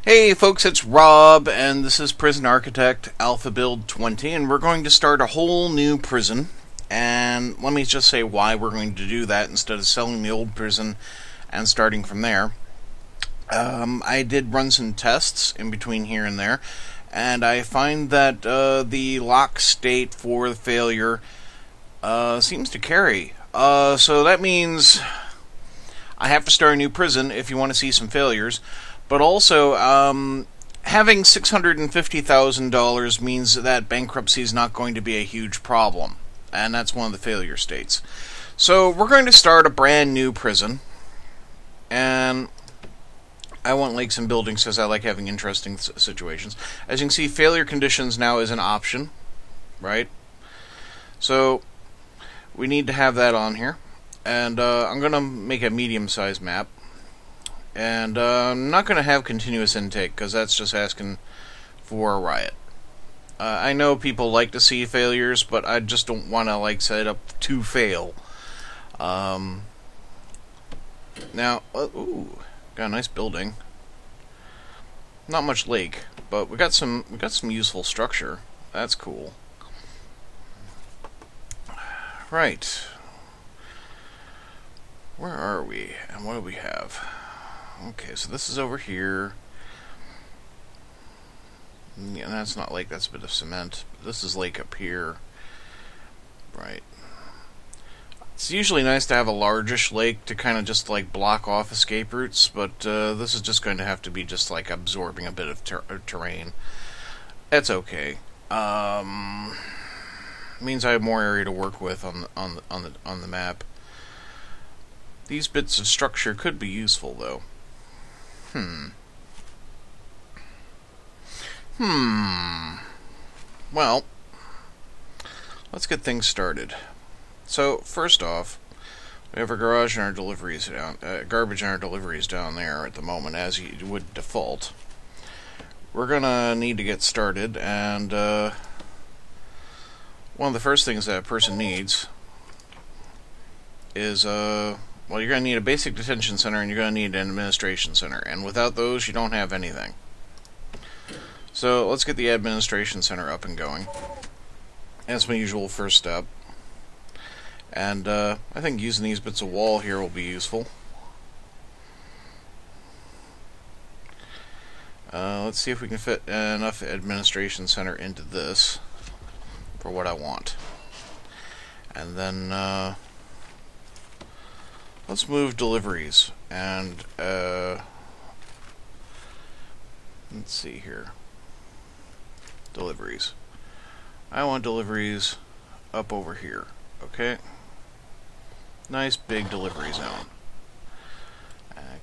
Hey folks, it's Rob, and this is Prison Architect Alpha Build 20, and we're going to start a whole new prison. And let me just say why we're going to do that instead of selling the old prison and starting from there. I did run some tests in between here and there, and I find that the lock state for the failure seems to carry. So that means I have to start a new prison if you want to see some failures. But also, having $650,000 means that bankruptcy is not going to be a huge problem. And that's one of the failure states. So we're going to start a brand new prison. And I want lakes and buildings because I like having interesting situations. As you can see, failure conditions now is an option. Right? So we need to have that on here. And I'm going to make a medium-sized map. And I'm not going to have continuous intake, because that's just asking for a riot. I know people like to see failures, but I just don't want to set it up to fail. Now, ooh, got a nice building. Not much lake, but we got some useful structure. That's cool. Right. Where are we, and what do we have? Okay, so this is over here. Yeah, that's not lake, that's a bit of cement. This is lake up here. Right. It's usually nice to have a largish lake to kind of just block off escape routes, but this is just going to have to be just absorbing a bit of terrain. That's okay. Means I have more area to work with on the map. These bits of structure could be useful though. Well, let's get things started. So, first off, we have our garage and our deliveries down, garbage and our deliveries down there at the moment, as you would default. We're gonna need to get started, and one of the first things that a person needs is well, you're going to need a basic detention center and you're going to need an administration center. And without those, you don't have anything. So let's get the administration center up and going. That's my usual first step. And I think using these bits of wall here will be useful. Let's see if we can fit enough administration center into this for what I want. And then let's move deliveries, and let's see here. Deliveries. I want deliveries up over here, okay? Nice big delivery zone.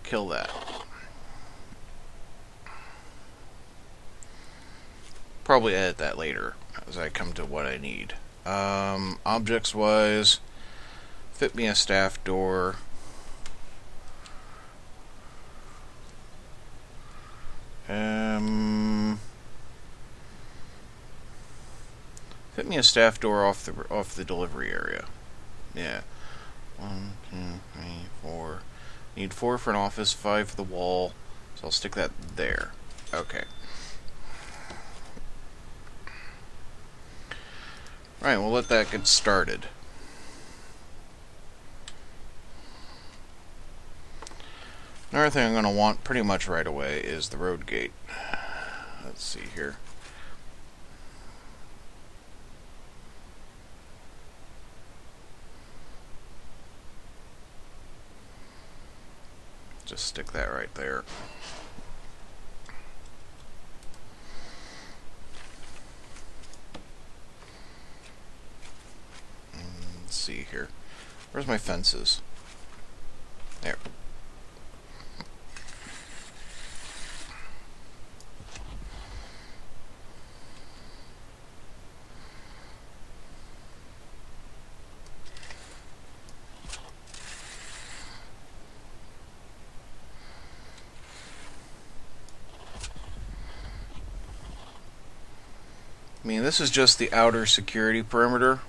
Kill that. Probably edit that later as I come to what I need. Objects-wise, fit me a staff door. Fit me a staff door off the delivery area. Yeah. 1, 2, 3, 4. Need 4 for an office, 5 for the wall. So I'll stick that there. Okay. Right, we'll let that get started. Another thing I'm going to want pretty much right away is the road gate. Let's see here. Just stick that right there. Let's see here. Where's my fences? There. I mean, this is just the outer security perimeter.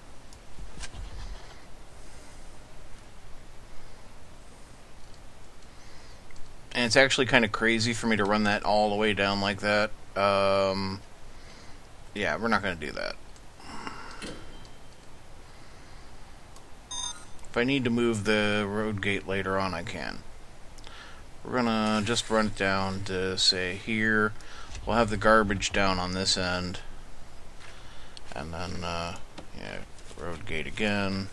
And it's actually kind of crazy for me to run that all the way down like that. Yeah, we're not going to do that. If I need to move the road gate later on, I can. We're going to just run it down to, say, here. We'll have the garbage down on this end. And then, yeah, road gate again.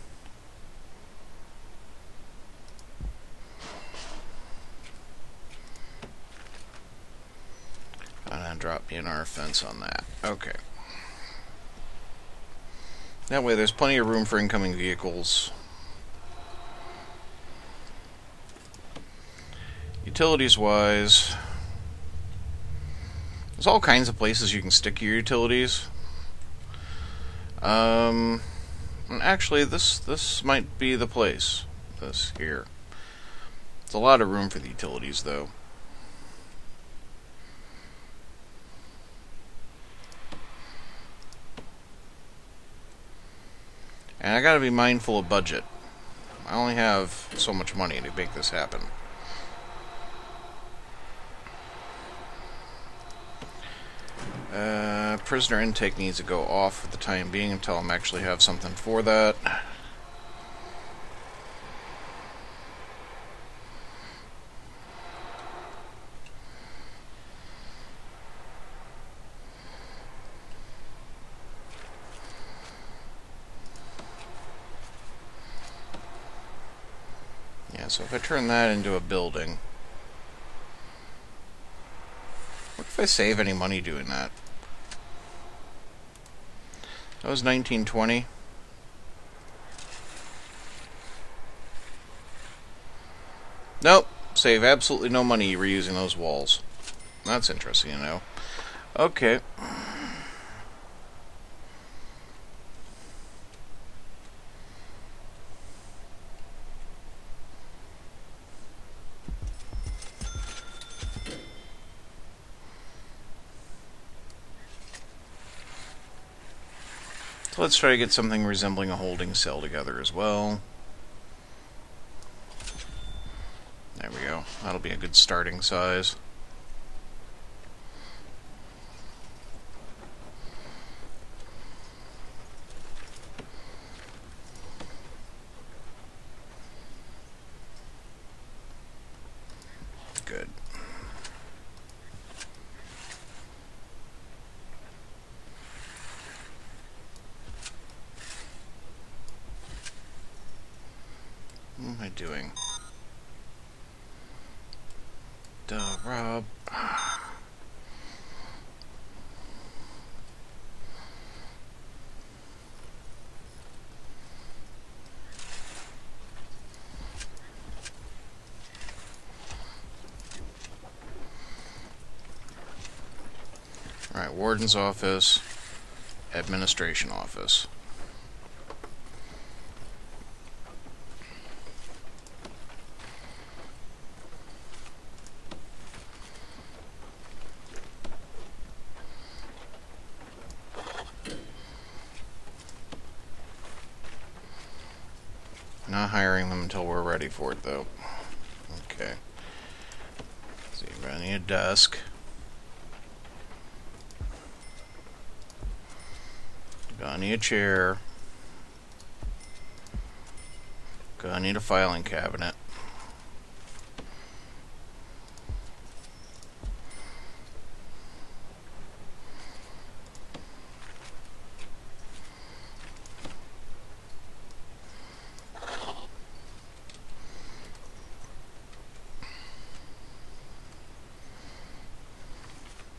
And then drop in our fence on that. Okay. That way there's plenty of room for incoming vehicles. Utilities-wise, there's all kinds of places you can stick your utilities. And actually, this might be the place. This here. It's a lot of room for the utilities, though. And I gotta be mindful of budget. I only have so much money to make this happen. Prisoner intake needs to go off for the time being until I actually have something for that. Yeah, so if I turn that into a building, what if I save any money doing that? That was 1920. Nope, save absolutely no money reusing those walls. That's interesting, you know. Okay. So let's try to get something resembling a holding cell together as well. There we go. That'll be a good starting size. Good. What am I doing? Duh, Rob. Alright, Warden's office, Administration office. Not hiring them until we're ready for it, though. Okay. So you're gonna need a desk. Gonna need a chair. Gonna need a filing cabinet.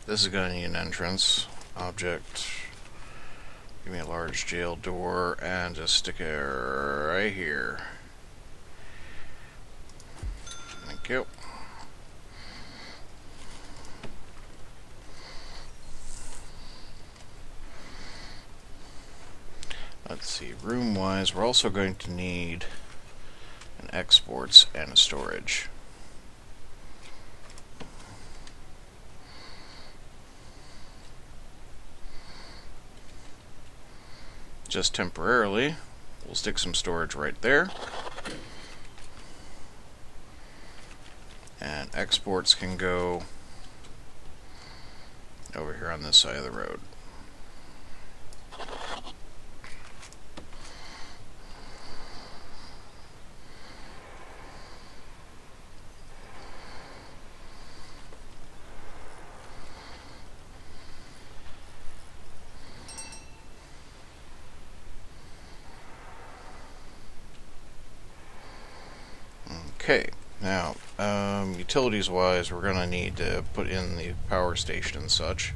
This is gonna need an entrance. Object. Give me a large jail door and just stick it right here. Thank you. Let's see, room-wise, we're also going to need an exports and a storage. Just temporarily, we'll stick some storage right there. And exports can go over here on this side of the road. Okay, now, utilities-wise, we're going to need to put in the power station and such.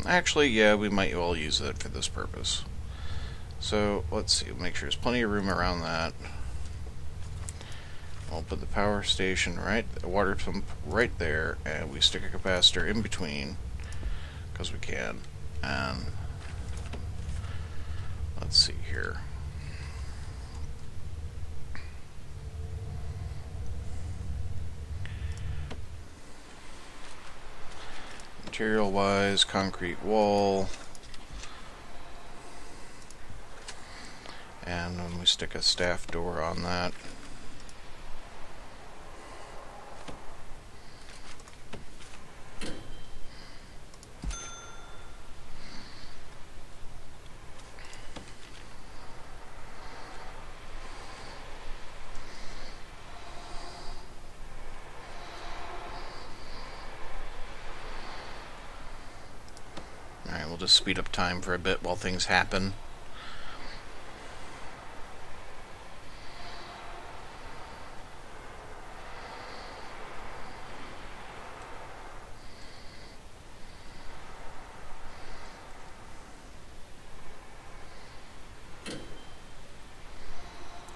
Actually, yeah, we might well use it for this purpose. So, let's see, make sure there's plenty of room around that. We'll put the power station the water pump right there, and we stick a capacitor in between, because we can. And, let's see here. Material-wise, concrete wall, and then we stick a staff door on that. Alright, we'll just speed up time for a bit while things happen.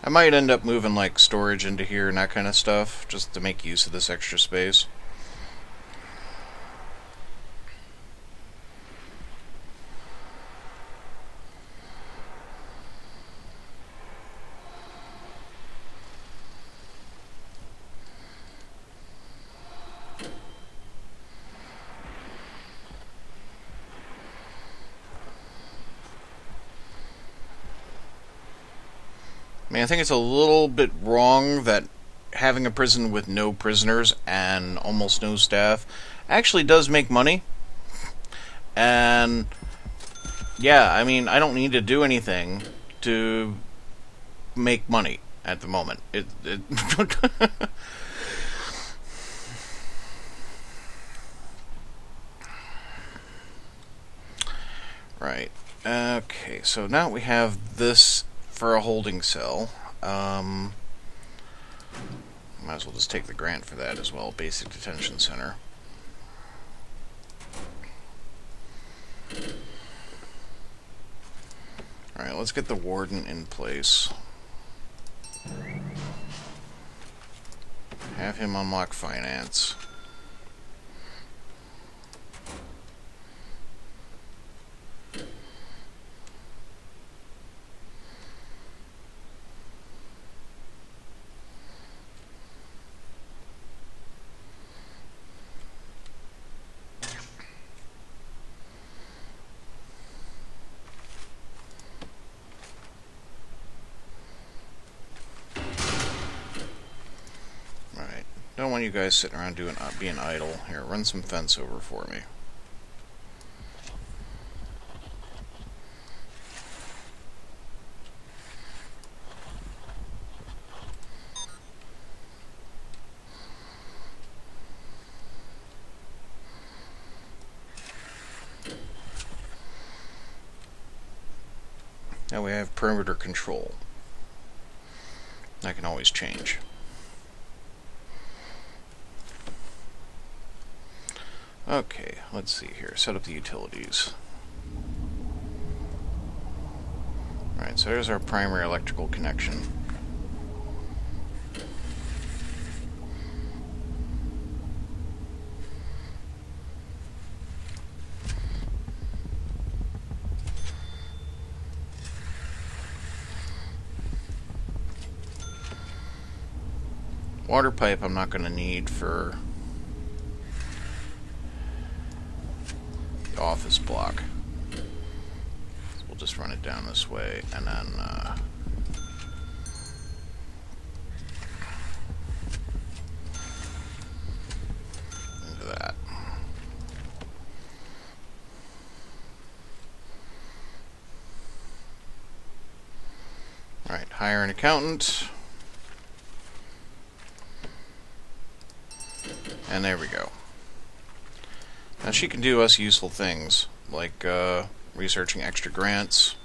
I might end up moving like storage into here and that kind of stuff, just to make use of this extra space. I mean, I think it's a little bit wrong that having a prison with no prisoners and almost no staff actually does make money. And yeah, I mean, I don't need to do anything to make money at the moment. Right. Okay, so now we have this for a holding cell. Might as well just take the grant for that as well. Basic Detention Center. Alright, let's get the warden in place. Have him unlock finance. Don't want you guys sitting around being idle. Here, run some fence over for me. Now we have perimeter control. That can always change. Okay, let's see here. Set up the utilities. Alright, so there's our primary electrical connection. Water pipe I'm not going to need for the office block. So we'll just run it down this way, and then hire an accountant. And there we go. Now she can do us useful things, like researching extra grants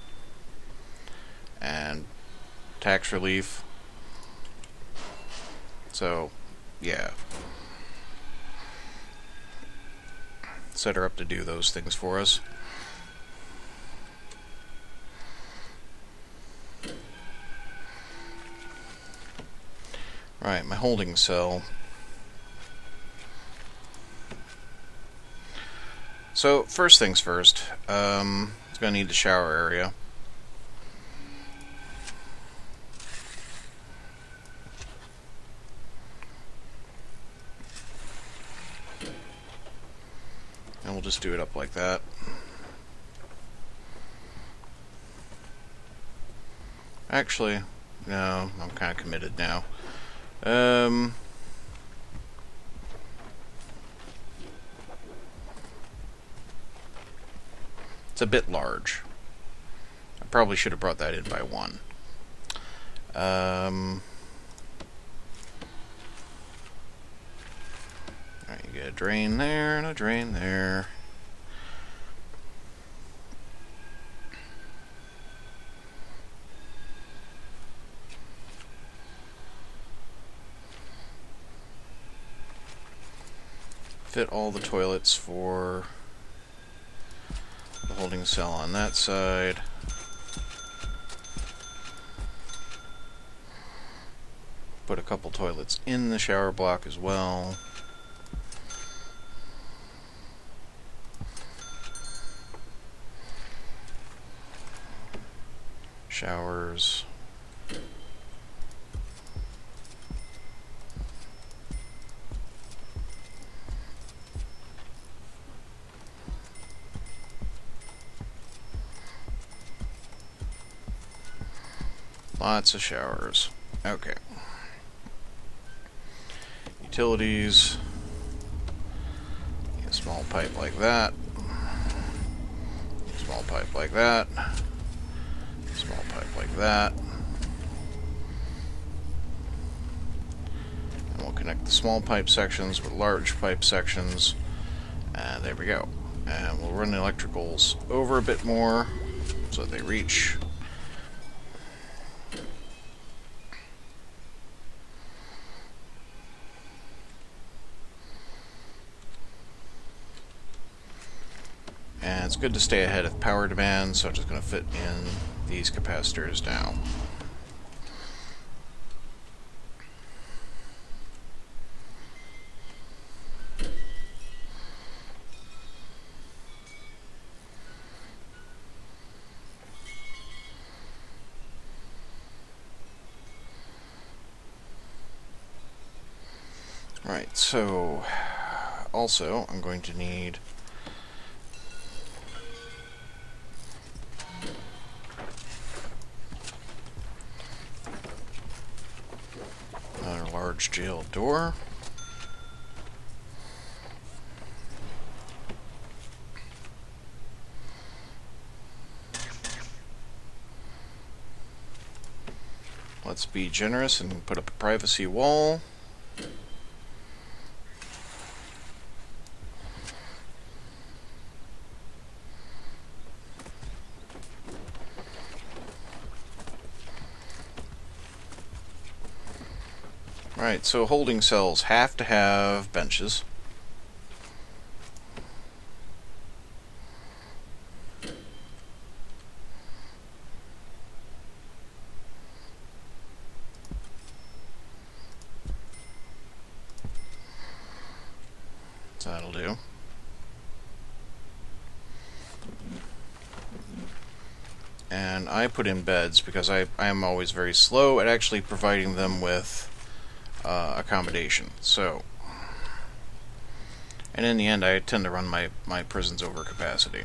and tax relief. So, yeah. Set her up to do those things for us. Right, my holding cell. So, first things first, it's going to need the shower area. And we'll just do it up like that. Actually, no, I'm kind of committed now. It's a bit large. I probably should have brought that in by one. Alright, you get a drain there and a drain there. Fit all the toilets for the holding cell on that side. Put a couple toilets in the shower block as well. Showers. Lots of showers. Okay. Utilities. A small pipe like that. Small pipe like that. Small pipe like that. And we'll connect the small pipe sections with large pipe sections. And there we go. And we'll run the electricals over a bit more so that they reach. And it's good to stay ahead of power demand, so I'm just going to fit in these capacitors now. Right, so also I'm going to need another large jail door. Let's be generous and put up a privacy wall. Right, so holding cells have to have benches. So that'll do. And I put in beds because I am always very slow at actually providing them with accommodation. So, and in the end, I tend to run my prisons over capacity.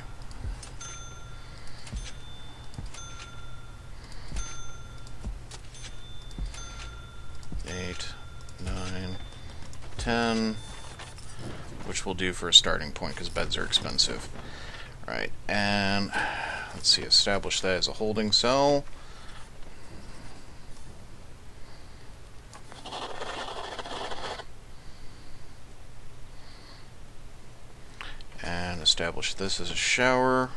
8, 9, 10, which will do for a starting point because beds are expensive. Right, and let's see, establish that as a holding cell. and establish this as a shower.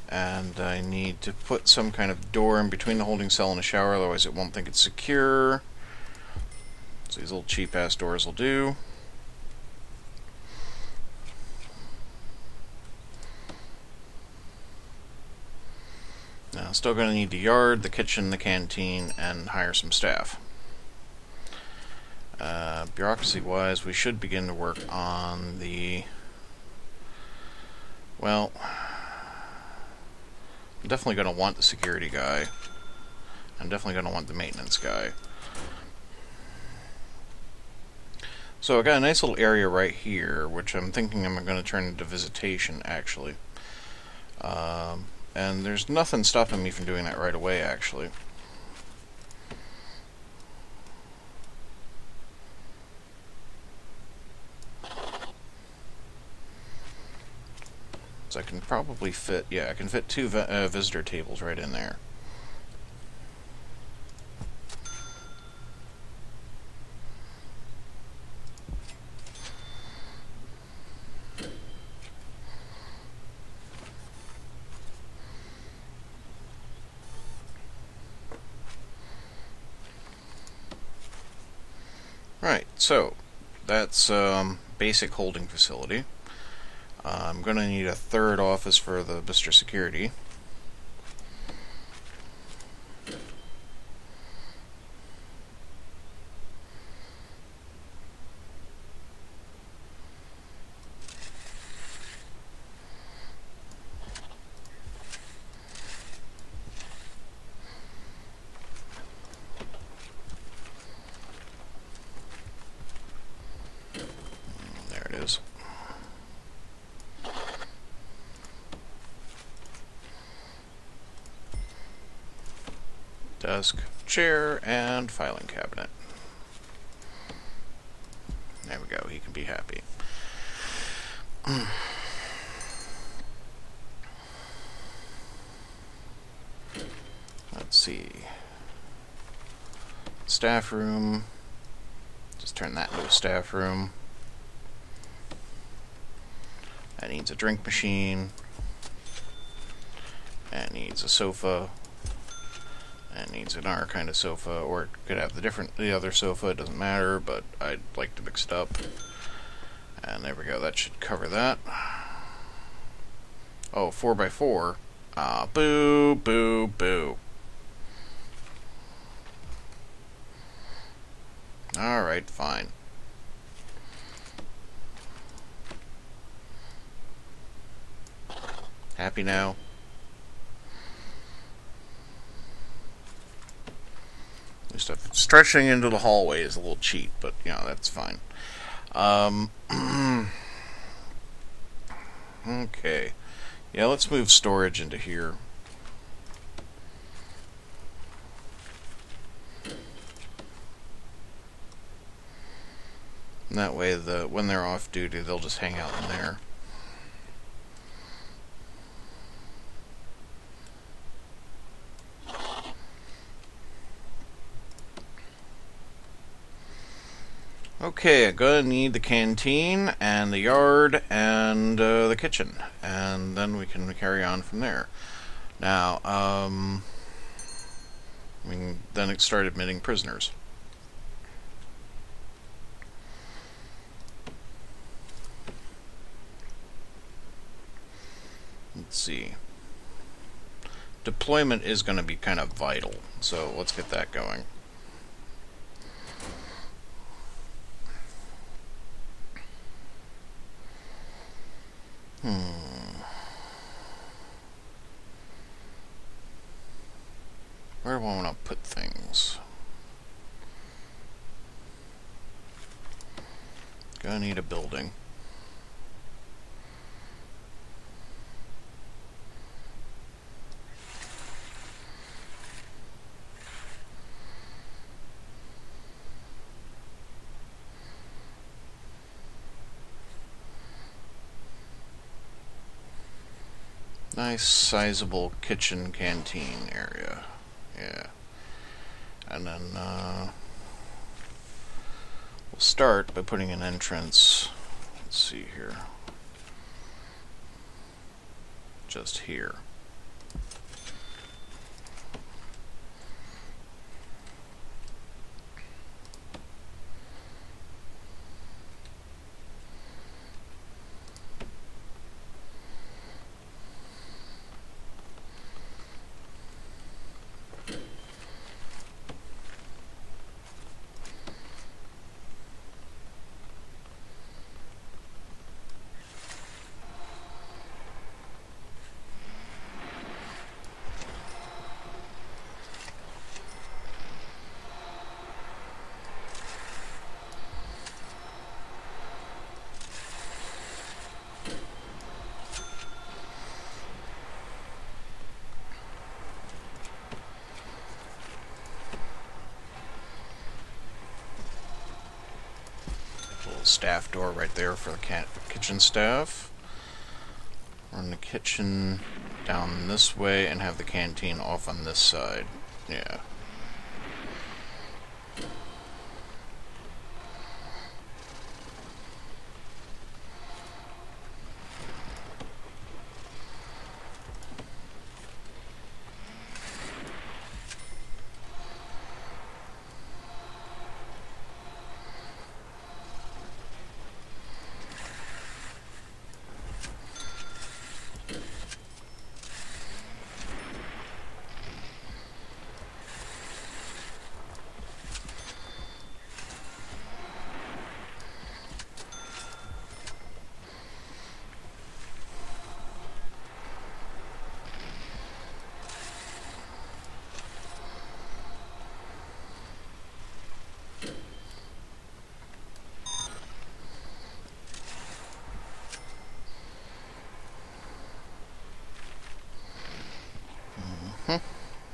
And I need to put some kind of door in between the holding cell and the shower, otherwise it won't think it's secure. So these little cheap ass doors will do. Now, still going to need the yard, the kitchen, the canteen, and hire some staff. Bureaucracy-wise, we should begin to work on the... Well, I'm definitely going to want the security guy. I'm definitely going to want the maintenance guy. So I got a nice little area right here, which I'm thinking I'm going to turn into visitation, actually. And there's nothing stopping me from doing that right away, actually. So I can probably fit, yeah, I can fit 2 visitor tables right in there. Right, so that's basic holding facility. I'm going to need a third office for the Mr. Security. There it is. Desk, chair, and filing cabinet. There we go, he can be happy. Let's see. Staff room. Just turn that into a staff room. That needs a drink machine. That needs a sofa. That needs another kind of sofa, or it could have the other sofa, it doesn't matter, but I'd like to mix it up. And there we go, that should cover that. Oh, 4x4. Ah, boo, boo, boo. Alright, fine. Happy now? Stretching into the hallway is a little cheap, but, you know, that's fine. Okay. Yeah, let's move storage into here. And that way, when they're off duty, they'll just hang out in there. Okay, I'm gonna need the canteen and the yard and the kitchen, and then we can carry on from there. Now, we can then start admitting prisoners. Let's see. Deployment is going to be kind of vital, so let's get that going. Where do I want to put things? Gonna need a building. Nice sizable kitchen canteen area. Yeah. And then we'll start by putting an entrance, let's see here, just here. Staff door right there for the kitchen staff. Run the kitchen down this way and have the canteen off on this side. Yeah.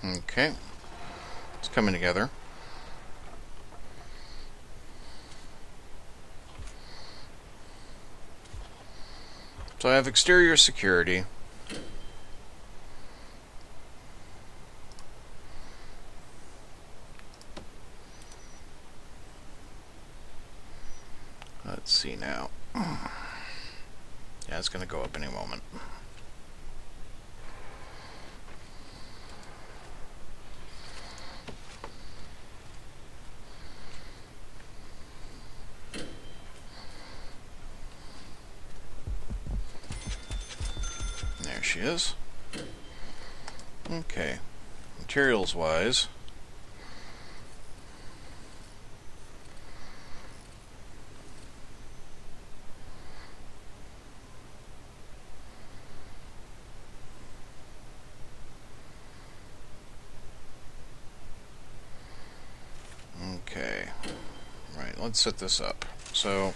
Okay, it's coming together. So I have exterior security. Let's see now. Yeah, it's going to go up any moment. There she is. Okay, materials wise, okay, right, let's set this up. So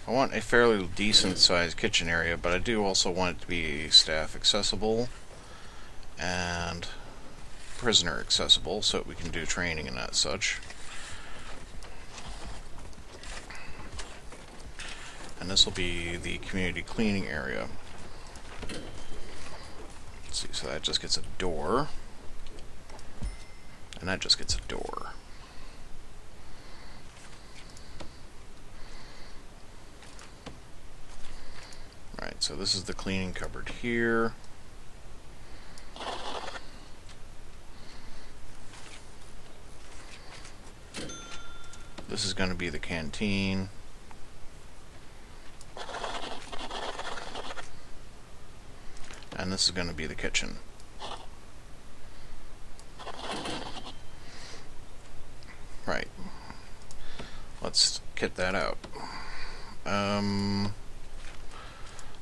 I want a fairly decent sized kitchen area, but I do also want it to be staff accessible and prisoner accessible so that we can do training and that such. And this will be the community cleaning area. Let's see, so that just gets a door. And that just gets a door. Right, so this is the cleaning cupboard here. This is going to be the canteen. And this is going to be the kitchen. Right. Let's kit that out.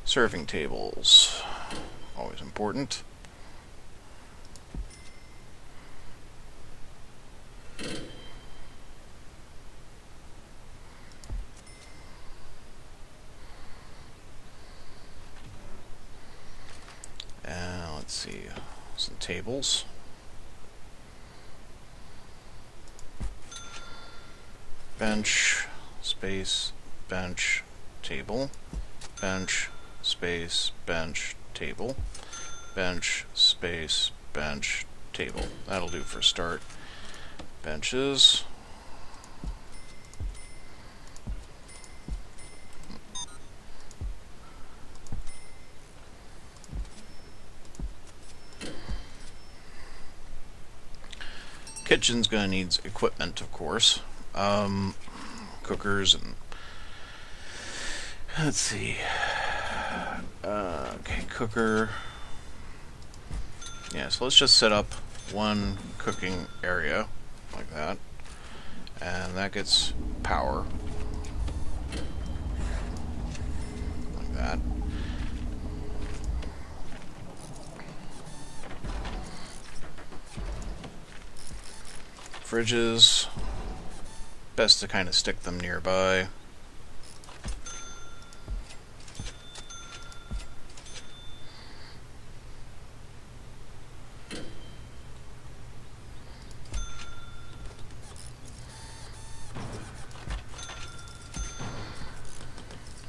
Serving tables. Always important. Let's see, some tables. Bench, space, bench, table. Bench, space, bench, table. Bench, space, bench, table. That'll do for start. Benches. kitchen's going to need equipment, of course. Cookers and... Let's see. Okay, cooker. Yeah, so let's just set up one cooking area like that. And that gets power. Like that. Fridges. Best to kind of stick them nearby.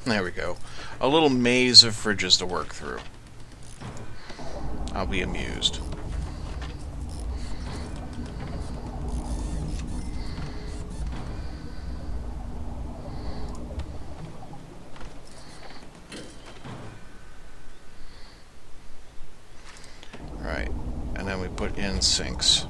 There we go. A little maze of fridges to work through. I'll be amused. Right. And then we put in sinks.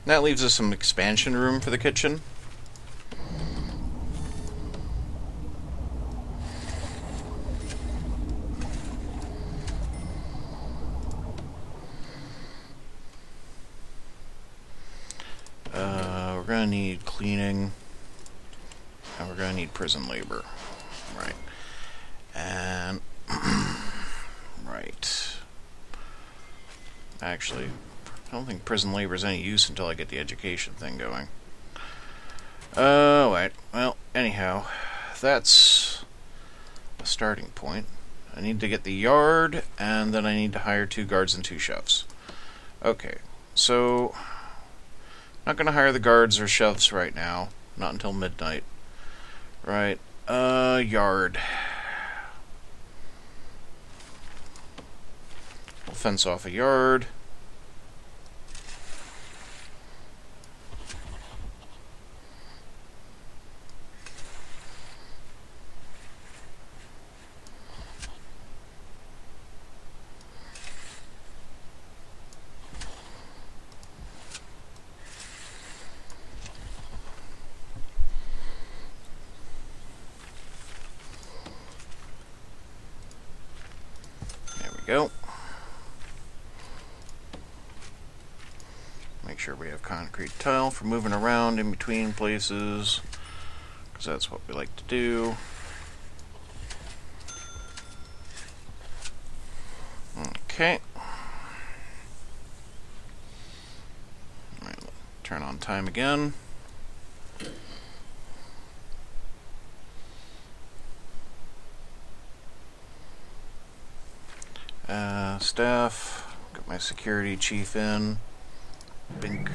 That leaves us some expansion room for the kitchen. We're going to need cleaning, and we're going to need prison labor. Right. And... right. Actually... I don't think prison labor is any use until I get the education thing going. Wait. Well, anyhow, that's a starting point. I need to get the yard, and then I need to hire 2 guards and 2 chefs. Okay, so... not going to hire the guards or chefs right now. Not until midnight. Right. Yard. We'll fence off a yard. Go. Make sure we have concrete tile for moving around in between places, because that's what we like to do. Okay. Right, turn on time again. Staff, got my security chief in. Bink.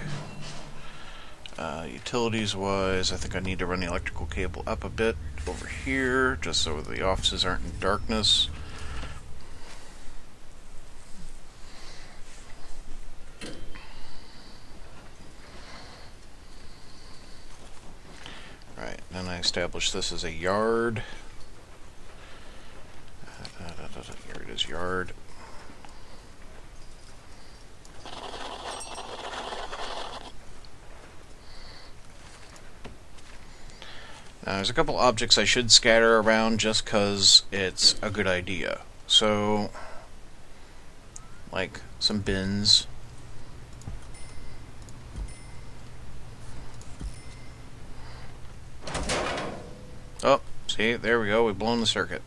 Utilities wise, I think I need to run the electrical cable up a bit over here, just so the offices aren't in darkness. Right, then I establish this as a yard. Here it is, yard. Now, there's a couple objects I should scatter around just because it's a good idea. So, like some bins. Oh, see, there we go, we've blown the circuit.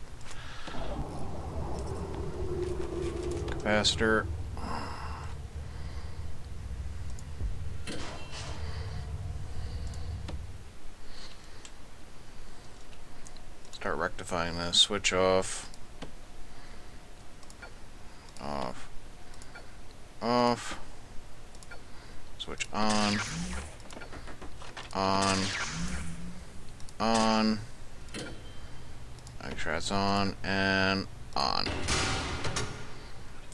Capacitor. Start rectifying this. Switch off. Off. Off. Switch on. On. On. Make sure it's on. And on.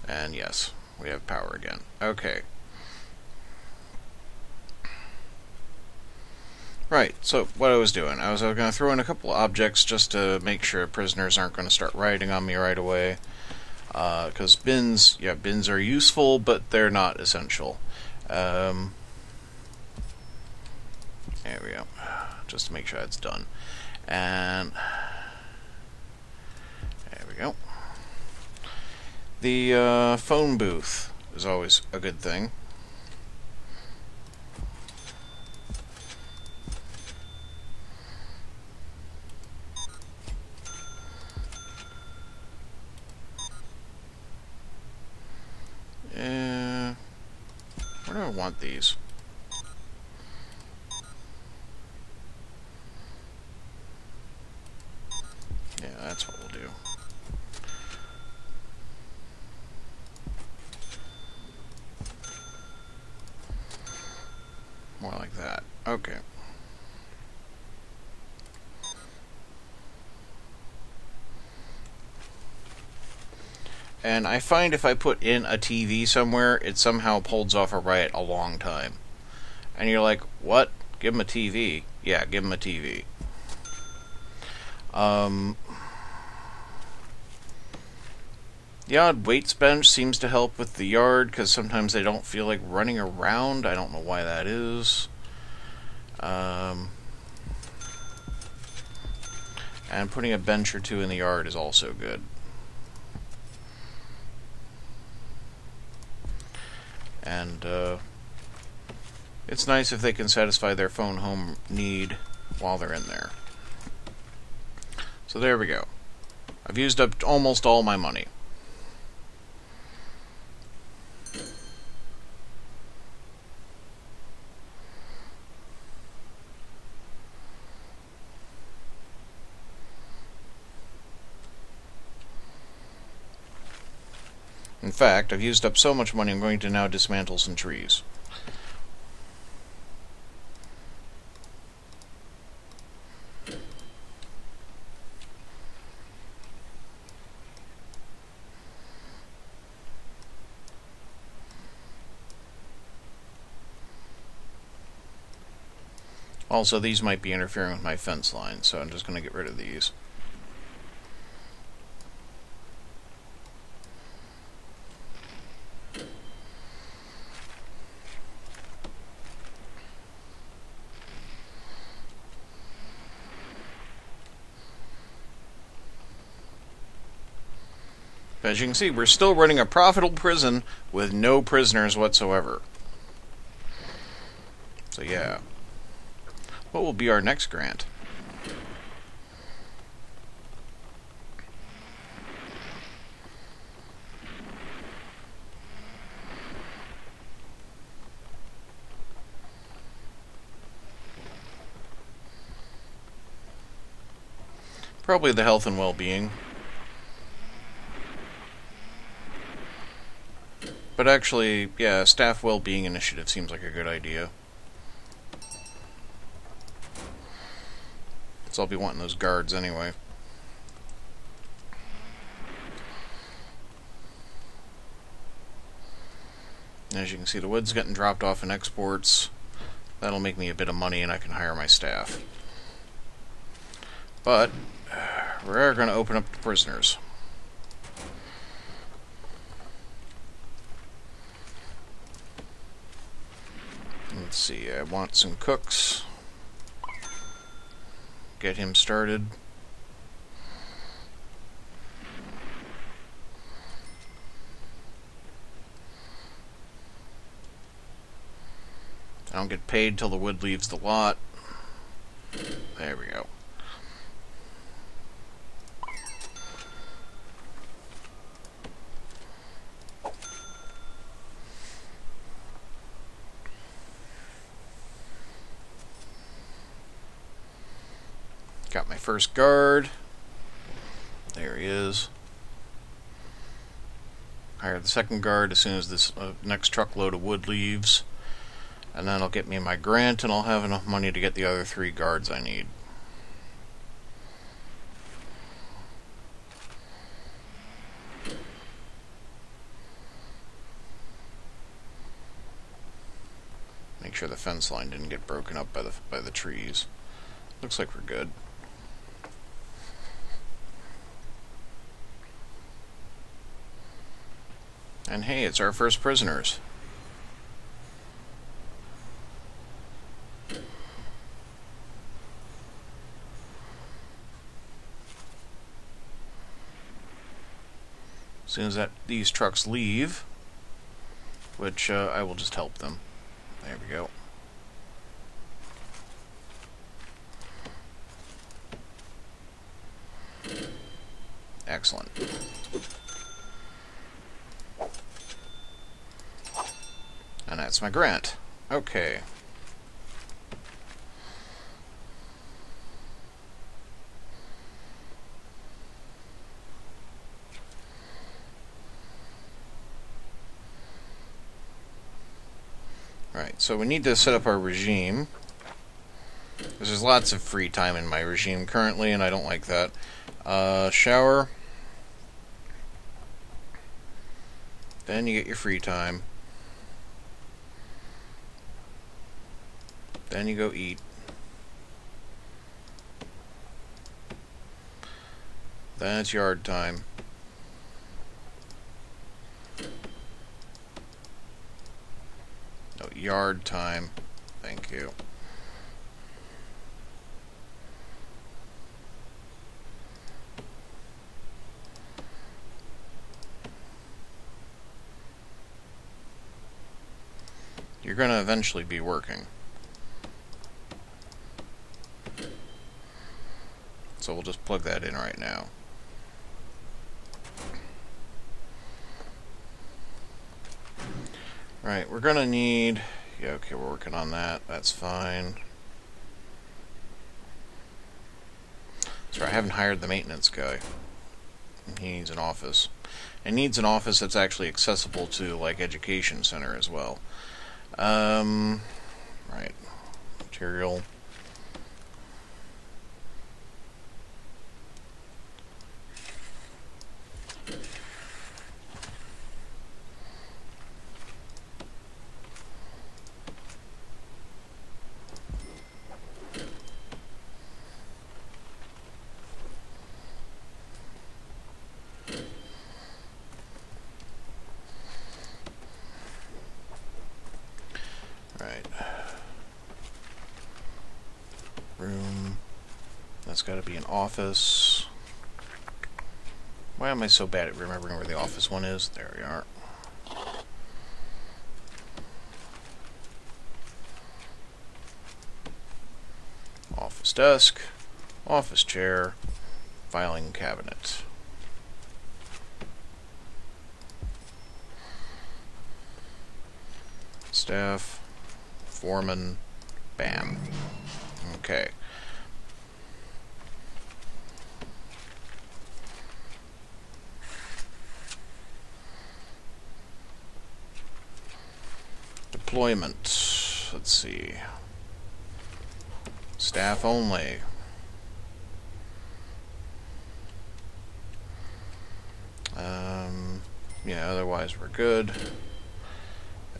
And yes, we have power again. Okay. Right, so what I was doing, I was going to throw in a couple of objects just to make sure prisoners aren't going to start rioting on me right away. Because bins are useful, but they're not essential. There we go. Just to make sure that's done. And there we go. The phone booth is always a good thing. Where do I want these? Yeah, that's what we'll do. More like that. Okay. And I find if I put in a TV somewhere, it somehow holds off a riot a long time. And you're like, what? Give him a TV? Yeah, give him a TV. The odd weights bench seems to help with the yard, because sometimes they don't feel like running around. I don't know why that is. And putting a bench or two in the yard is also good. And it's nice if they can satisfy their phone home need while they're in there. So there we go. I've used up almost all my money. In fact, I've used up so much money I'm going to now dismantle some trees. Also, these might be interfering with my fence line, so I'm just going to get rid of these. As you can see, we're still running a profitable prison with no prisoners whatsoever. So yeah. What will be our next grant? Probably the health and well-being. But actually, yeah, staff well-being initiative seems like a good idea. So I'll be wanting those guards anyway. As you can see, the wood's getting dropped off in exports. That'll make me a bit of money and I can hire my staff. But we're going to open up the prisoners. Let's see, I want some cooks. Get him started. I don't get paid till the wood leaves the lot. There we go. Got my first guard. There he is. Hire the second guard as soon as this next truckload of wood leaves. And then it'll get me my grant, and I'll have enough money to get the other 3 guards I need. sure the fence line didn't get broken up by the trees. Looks like we're good. And hey, it's our first prisoners. As soon as these trucks leave, which I will just help them. There we go. Excellent. And that's my grant. Okay. Alright, so we need to set up our regime. Because there's lots of free time in my regime currently, and I don't like that. Shower. Then you get your free time. Then you go eat. Then it's yard time. No, yard time. Thank you. You're going to eventually be working. So we'll just plug that in right now. Right, we're gonna need... Yeah, okay, we're working on that. That's fine. Sorry, I haven't hired the maintenance guy. He needs an office. And needs an office that's actually accessible to, like, education center as well. Right. Material. Room. That's got to be an office. Why am I so bad at remembering where the office one is? There we are. Office desk, office chair, filing cabinet. Staff, foreman, bam. Okay. Deployment. Let's see. Staff only. Yeah, otherwise we're good.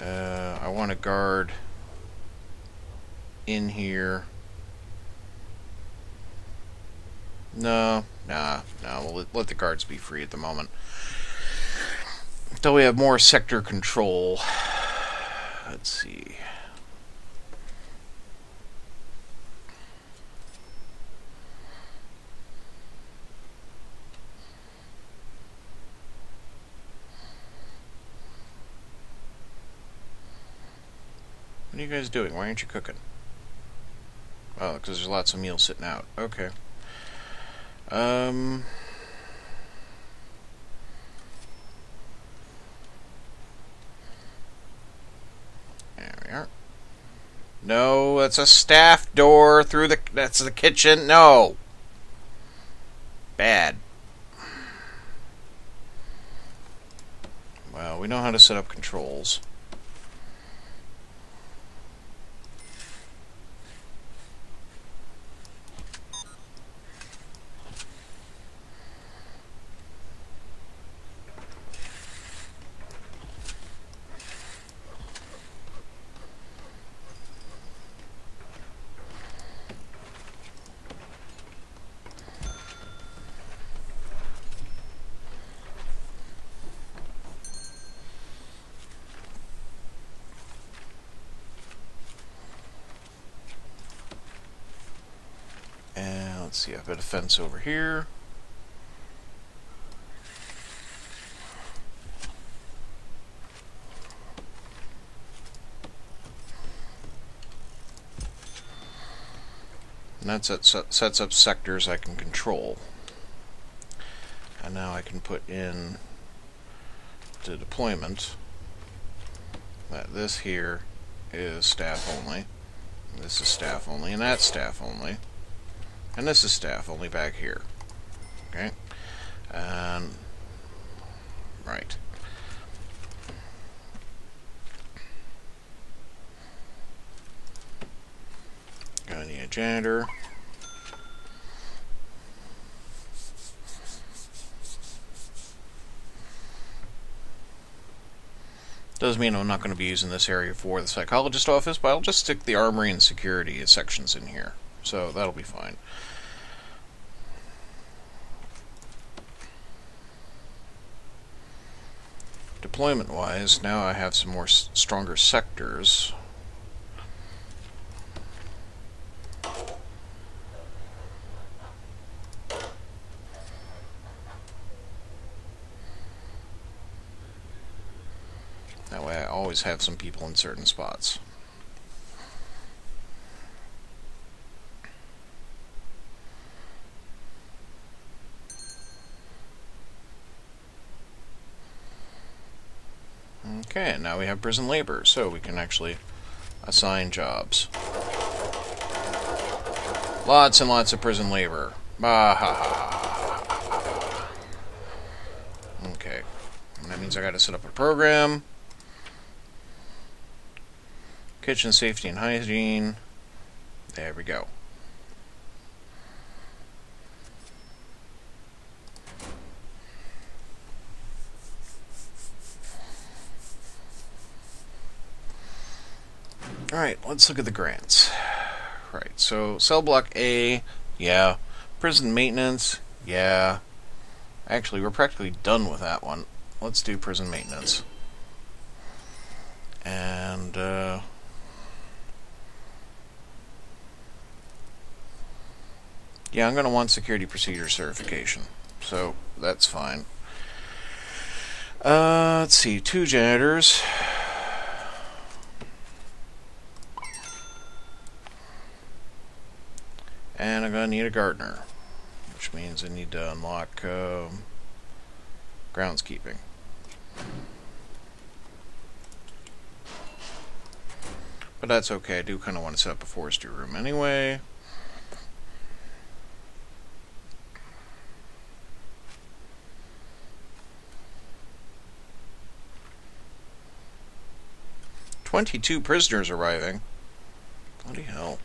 I want to guard in here. No, we'll let the guards be free at the moment. Until we have more sector control. Let's see. What are you guys doing? Why aren't you cooking? Oh, because there's lots of meals sitting out. Okay. There we are. No, that's a staff door through the... That's the kitchen. No! Bad. Well, we know how to set up controls. Let's see, I've got a fence over here. And that sets up sectors I can control. And now I can put in the deployment that this here is staff only, this is staff only, and that's staff only, and this is staff only back here. Okay, and right. Gonna need a janitor. Doesn't mean I'm not going to be using this area for the psychologist office, but I'll just stick the armory and security sections in here. So that'll be fine. Deployment-wise, now I have some more stronger sectors. That way I always have some people in certain spots. Okay, and now we have prison labor, so we can actually assign jobs. Lots and lots of prison labor. Okay, and that means I gotta set up a program. Kitchen safety and hygiene. There we go. Alright, let's look at the grants. Right, so cell block A, yeah. Prison maintenance, yeah. Actually, we're practically done with that one. Let's do prison maintenance. And, yeah, I'm going to want security procedure certification, so that's fine. Let's see, 2 janitors. And I'm going to need a gardener, which means I need to unlock groundskeeping. But that's okay, I do kind of want to set up a forestry room anyway. "22 prisoners arriving." Bloody hell.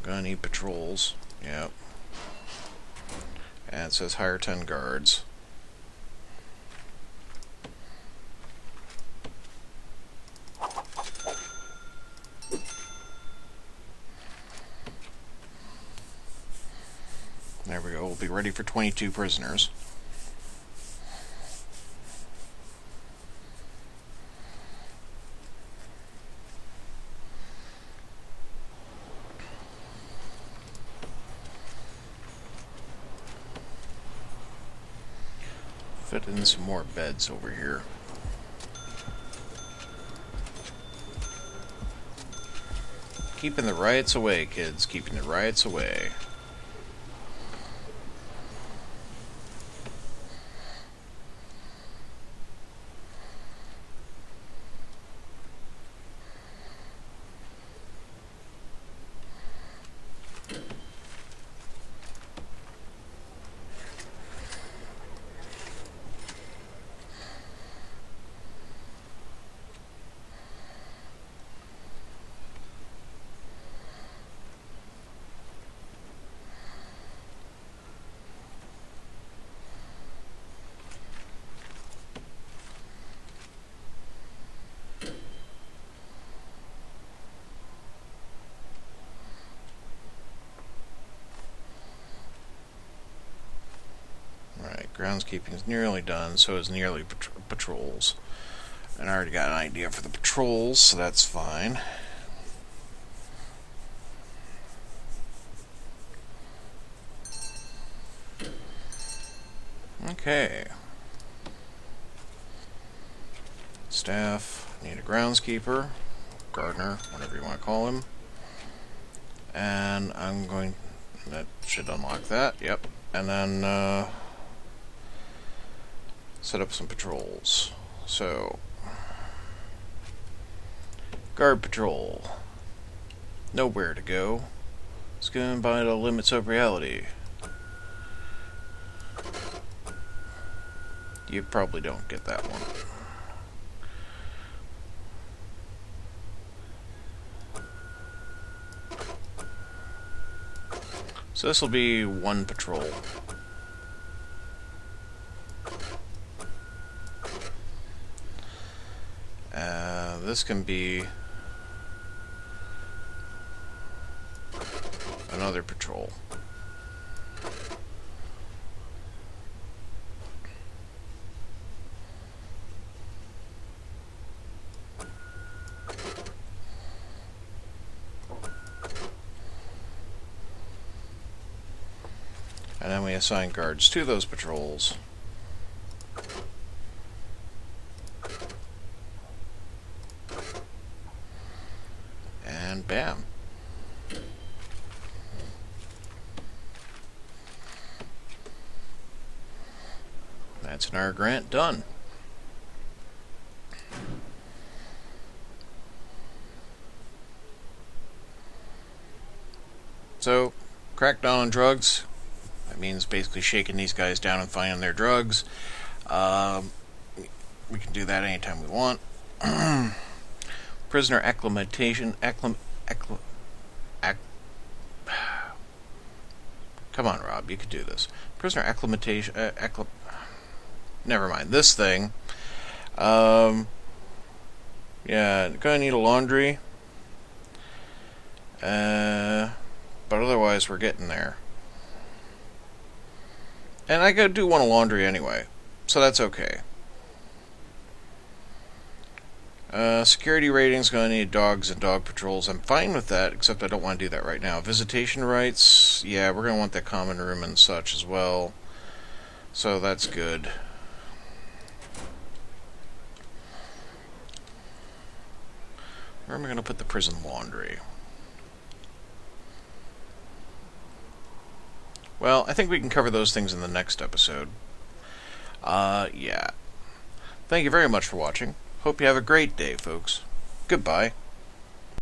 Gonna need patrols. Yep. And it says hire 10 guards. There we go. We'll be ready for 22 prisoners. Fit in some more beds over here. Keeping the riots away, kids. Keeping the riots away. Groundskeeping is nearly done, so is nearly patrols. And I already got an idea for the patrols, so that's fine. Okay. Staff, need a groundskeeper, gardener, whatever you want to call him. And I'm going... that should unlock that, yep. And then, set up some patrols. So... guard patrol. Nowhere to go. It's going by the limits of reality. You probably don't get that one. So this will be one patrol. This can be another patrol. And then we assign guards to those patrols. And bam. That's an R grant done. So, crackdown on drugs. That means basically shaking these guys down and finding their drugs. We can do that anytime we want. Prisoner acclimatation. Come on, Rob, you could do this. Prisoner acclimatation. Never mind. This thing. Yeah, gonna need a laundry. But otherwise, we're getting there. And I do want a laundry anyway, so that's okay. Security rating's going to need dogs and dog patrols. I'm fine with that, except I don't want to do that right now. Visitation rights, yeah, we're going to want that common room and such as well. So that's good. Where am I going to put the prison laundry? Well, I think we can cover those things in the next episode. Yeah. Thank you very much for watching. Hope you have a great day, folks. Goodbye.